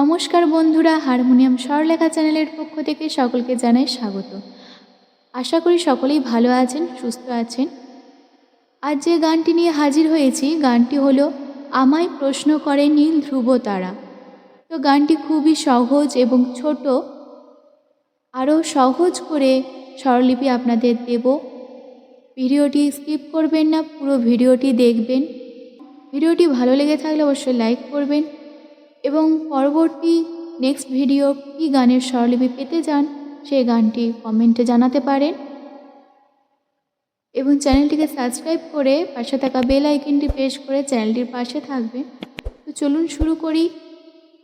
নমস্কার বন্ধুরা, হারমোনিয়াম স্বরলেখা চ্যানেলের পক্ষ থেকে সকলকে জানাই স্বাগত। আশা করি সকলেই ভালো আছেন, সুস্থ আছেন। আজ যে গানটি নিয়ে হাজির হয়েছি, গানটি হলো আমায় প্রশ্ন করে নীল ধ্রুব তারা। তো গানটি খুবই সহজ এবং ছোট। আরও সহজ করে স্বরলিপি আপনাদের দেব। ভিডিওটি স্কিপ করবেন না, পুরো ভিডিওটি দেখবেন। ভিডিওটি ভালো লেগে থাকলে অবশ্যই লাইক করবেন এবং পরবর্তী নেক্সট ভিডিও কী গানের স্বরলিপি পেতে চান সেই গানটি কমেন্টে জানাতে পারেন এবং চ্যানেলটিকে সাবস্ক্রাইব করে পাশে থাকা বেল আইকনটি প্রেস করে চ্যানেলটির পাশে থাকবেন। তো চলুন শুরু করি।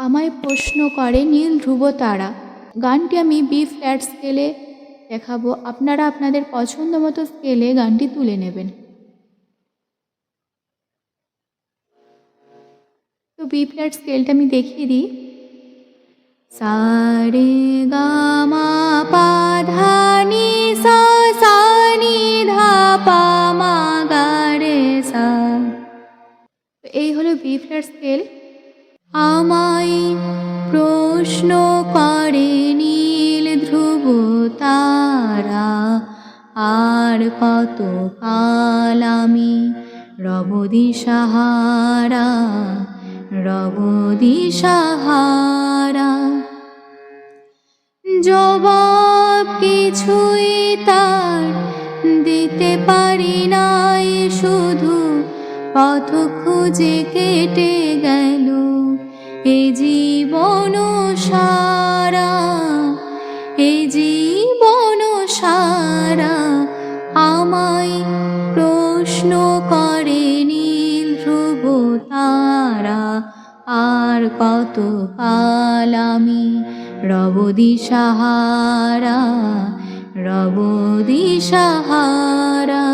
আমায় প্রশ্ন করে নীল ধ্রুব তারা। গানটি আমি বি ফ্ল্যাট স্কেলে দেখাবো, আপনারা আপনাদের পছন্দ মতো স্কেলে গানটি তুলে নেবেন। তো বি ফ্ল্যাট স্কেলটা আমি দেখিয়ে দিই। সা রে গা মা পা ধা নি সা, সা নি ধা পা মা গা রে সা। এই হলো বি ফ্ল্যাট স্কেল। আমায় প্রশ্ন করে নীল ধ্রুব তারা, আর কত কাল আমি রব দিশাহারা, রব দিশাহারা। জবাব কিছুই তার দিতে পারি নাই, শুধু পথ খুঁজে কেটে গেল এ জীবন সারা, এ জীবন সারা। আমায় প্রশ্ন করে নীল ধ্রুব তারা, আর কত কাল আমি রব দিশাহারা, রব দিশাহারা।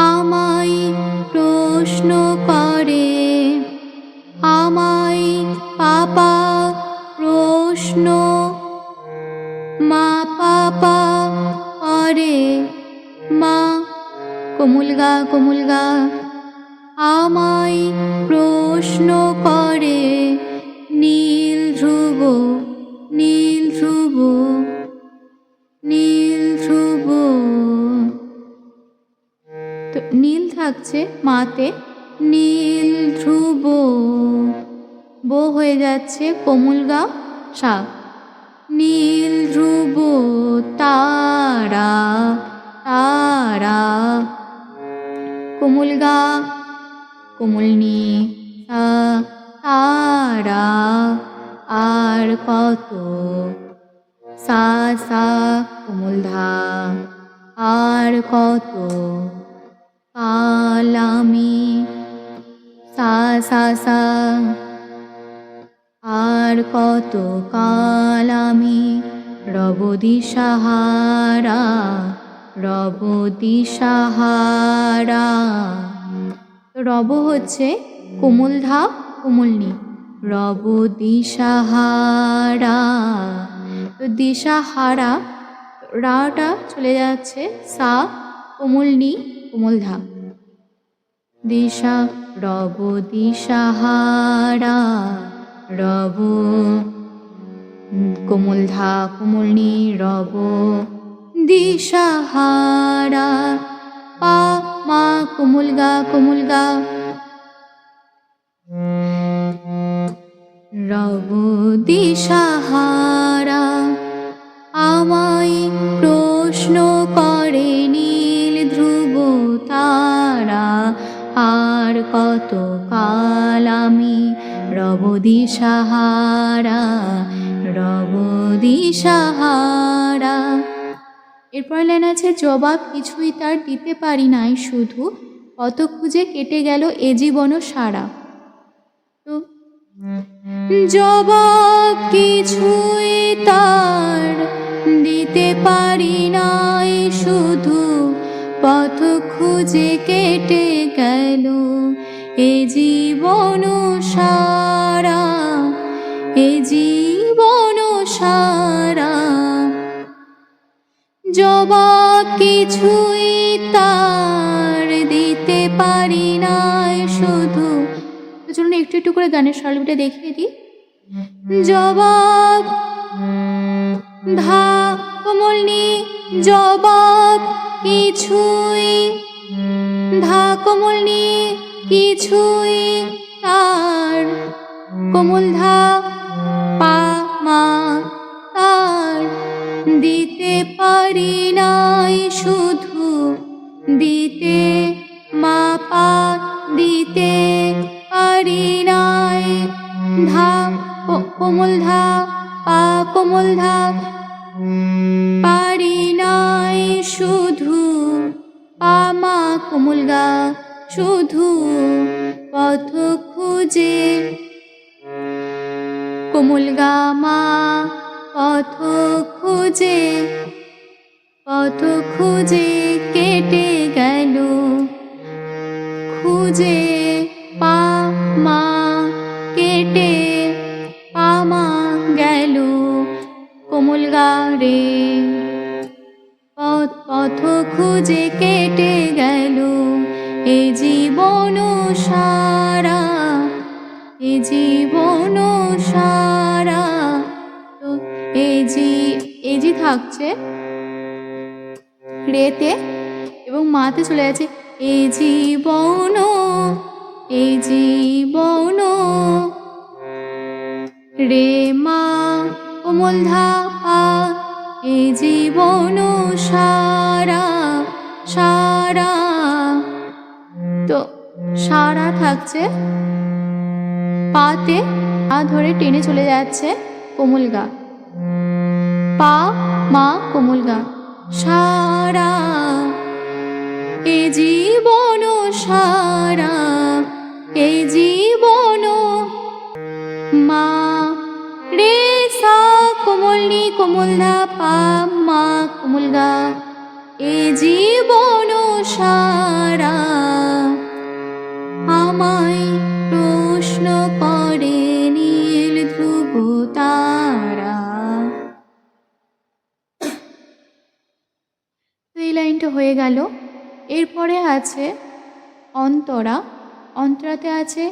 আমায় প্রশ্ন করে, আমায় পাপা প্রশ্ন মা পাপা করে মা, কোমুলগা কোমুলগা। আমায় প্রশ্ন করে নীল ধ্রুব, নীল ধ্রুব, নীল ধ্রুব। তো নীল থাকছে মাতে, নীল ধ্রুব, বো হয়ে যাচ্ছে কোমুলগা সা। নীল ধ্রুব তারা, তারা, কোমুলগা কোমলনি সা, তারা, আর কত সা, সা কোমলধা, আর কত কাল আমি সা, সা, সা, আর কত কাল আমি রব দিশাহারা, রব দিশাহারা। রব হচ্ছে কোমলধা কোমলনি, রব দিশাহারা। তো দিশাহারা রাটা চলে যাচ্ছে সা, কোমলনি কোমলধা, দিশা, রব দিশাহারা, রব কোমলধা কোমলনি, রব দিশাহারা। পা মা কোমলগা কোমলগা, রব দিশাহারা। আমায় প্রশ্ন করে নীল ধ্রুব তারা, আর কত কাল আমি রব দিশাহারা, রব দিশাহারা। এরপর লাইন আছে জবাব কিছুই তার দিতে পারি নাই, শুধু পথ খুঁজে কেটে গেল এ জীবন সারা। তো জবাব কিছুই তার দিতে পারি নাই, শুধু পথ খুঁজে কেটে গেল এ জীবন সারা, এ জীবন সারা। জবাব কিছুই তার দিতে পারি নাই, শুধু একটু একটু করে গানের স্বরলিপিটা দেখিয়ে দিই। জবাব ধা কোমল নি জবাব কিছুই, ধা কোমল নি কিছুই তার, কোমল ধা পা মা তার, দিতে পারি নাই শুধু, দিতে মা পা দিতে পারি নাই, ধা কোমল ধা পা কোমল ধা পারি নাই শুধু, পা মা কোমল গা শুধু, পথ খুঁজে কোমল গা মা পথ খুঁজে, পথ খুঁজে কেটে গেল, খুঁজে পা মা কেটে পা মা গেল, কোমল গা রে পথ খুঁজে কেটে গেল, এ জীবন সারা, এ জীবন সারা। তো এই জি থাকছে রেতে এবং মাতে চলে যাচ্ছে এ জীবন, এ জীবন, রে মা কোমল ধা পা, এ জীবন সারা সারা। তো সারা থাকছে পাতে, পা ধরে টেনে চলে যাচ্ছে কোমল গা, পা মা কোমল গা সারা, এ জীবন সারা, এ জীবন মা রে সা কোমল নি কোমল ধা পা মা কোমল গা, এ জীবন সারা। আমায় প্রশ্ন করে নীল ধ্রুব তারা। তো এই লাইনটা হয়ে গেল। এরপরে আছে অন্তরা। অন্তরাতে আছে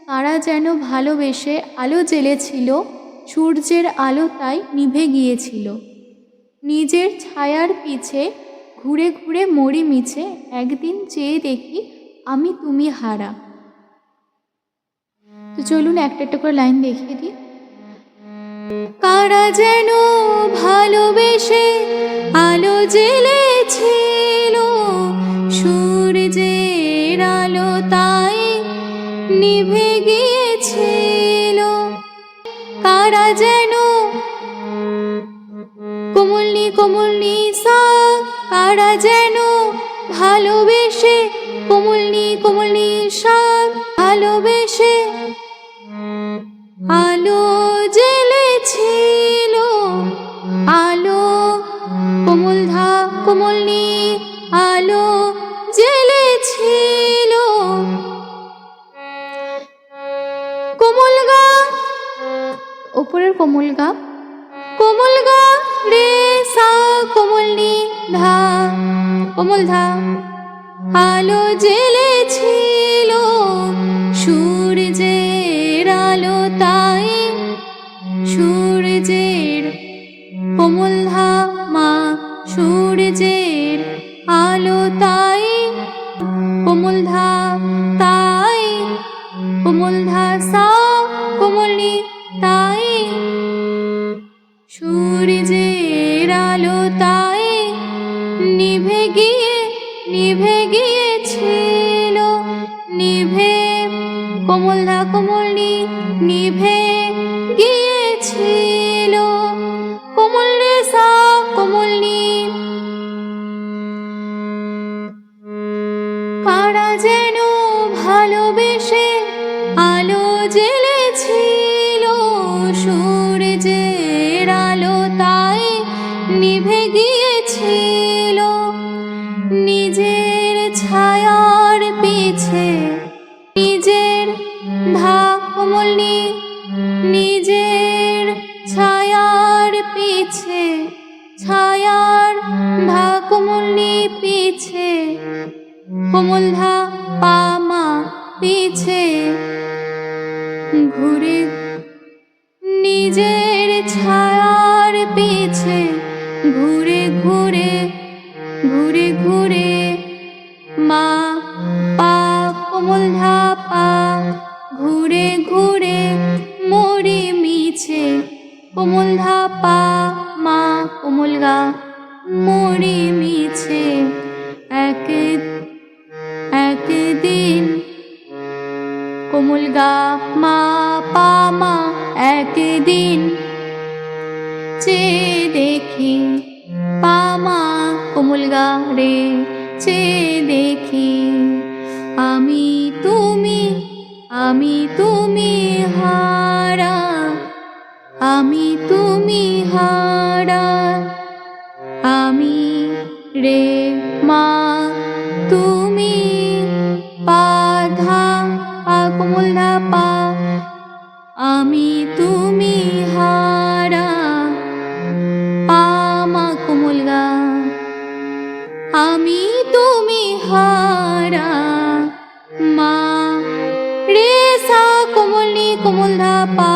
তারা যেন ভালোবেসে আলো জ্বেলেছিল, সূর্যের আলো তাই নিভে গিয়েছিল, নিজের ছায়ার পিছে ঘুরে ঘুরে মরি মিছে, একদিন চেয়ে দেখি আমি তুমি হারা। তো চলুন একটা একটা করে লাইন দেখিয়ে দিই। কারা যেন ভালোবেসে আলো জ্বেলেছিল, সূর্যের আলো তাই নিভে গিয়েছিল, কারা যেন কোমল নি সা, কারা যেন ভালোবেসে কোমল নি সা, ভালোবেসে আলো জ্বেলেছিল, আলো কোমল ধা কোমল নি আলো জ্বেলেছিল, কোমল গা উপরের কোমল গা, কোমল গা রে সা কোমল নি ধা কোমল ধা, আলো জ্বেলেছিল, সূর্যের আলো তাই, সূর্যের কোমল ধা মা সূর্যের আলো তাই, কোমল ধা তাই, কোমল ধা সা কোমল নি তাই, সূর্যের আলো তাই নিভে গিয়েছিল, নিভে কোমল ধা কোমল নি নিভে গিয়েছিল, কোমল রে সা কোমল নি, কারা যেন ভালোবেসে আলো জ্বেলেছিল, সূর্যের আলো তাই নিভে গিয়েছিল, নিজের ছায়ার পিছে, নিজের ধা কোমল নি, নিজের ছায়ার পিছে, ছায়ার ধা কোমল নি পিছে, কোমল ধা পা মা পিছে, ঘুরে নিজের ছায়ার পিছে ঘুরে ঘুরে ঘুরে ঘুরে মা পা কোমল ধা পা ঘুরে ঘুরে মরি মিছে কোমল ধা পা মা কোমল গা মরি মিছে একদিন কোমল গা মা পা মা একদিন চেয়ে দেখি পা মা কোমল গা রে চেয়ে দেখি আমি তুমি হারা আমি তুমি হারা আমি রে মা তুমি পা ধা পা কোমল ধা পা আমি তুমি হারা পা মা কোমল গা আমি তুমি হারা মা রে সা কোমল নি কোমল ধা পা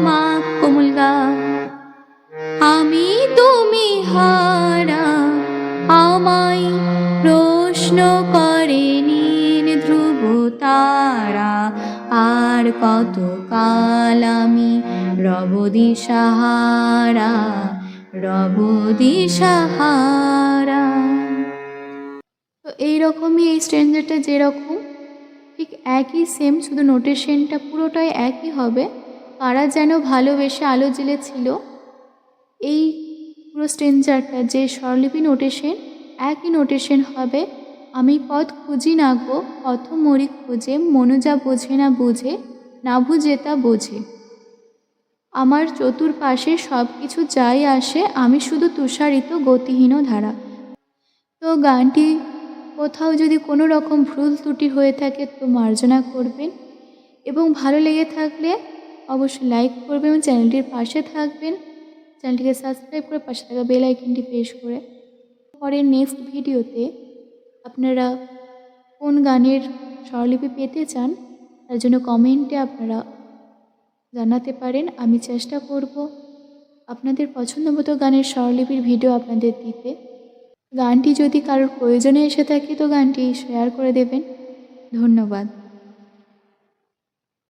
মা কোমল গা আমি তুমি হারা আমায় প্রশ্ন করে নীল ধ্রুব তারা আর কত কাল আমি রব দিশাহারা রব দিশাহারা। তো এইরকমই এই স্ট্রেঞ্জারটা যেরকম ঠিক একই সেম, শুধু নোটেশনটা পুরোটাই একই হবে। কারা যেন ভালোবেসে আলো জ্বেলেছিল, এই পুরো স্ট্রেঞ্জারটা যে স্বরলিপি নোটেশন একই নোটেশন হবে। আমি পথ খুঁজি না গো পথ মরি খুঁজে মনু যা বোঝে না বুঝে না বুঝে তা বোঝে আমার চতুর্পাশে সব কিছু যাই আসে আমি শুধু তুষারিত গতিহীন ধারা। তো গানটি কোথাও যদি কোনো রকম ভুল ত্রুটি হয়ে থাকে তো মার্জনা করবেন, এবং ভালো লেগে থাকলে অবশ্যই লাইক করবেন এবং চ্যানেলটির পাশে থাকবেন। চ্যানেলটিকে সাবস্ক্রাইব করে পাশে থাকা বেল আইকনটি প্রেস করে পরের নেক্সট ভিডিওতে আপনারা কোন গানের স্বরলিপি পেতে চান তার জন্য কমেন্টে আপনারা জানাতে পারেন। আমি চেষ্টা করব আপনাদের পছন্দ মতো গানের স্বরলিপির ভিডিও আপনাদের দিতে। গানটি যদি কারোর প্রয়োজনে এসে থাকে তো গানটি শেয়ার করে দেবেন। ধন্যবাদ।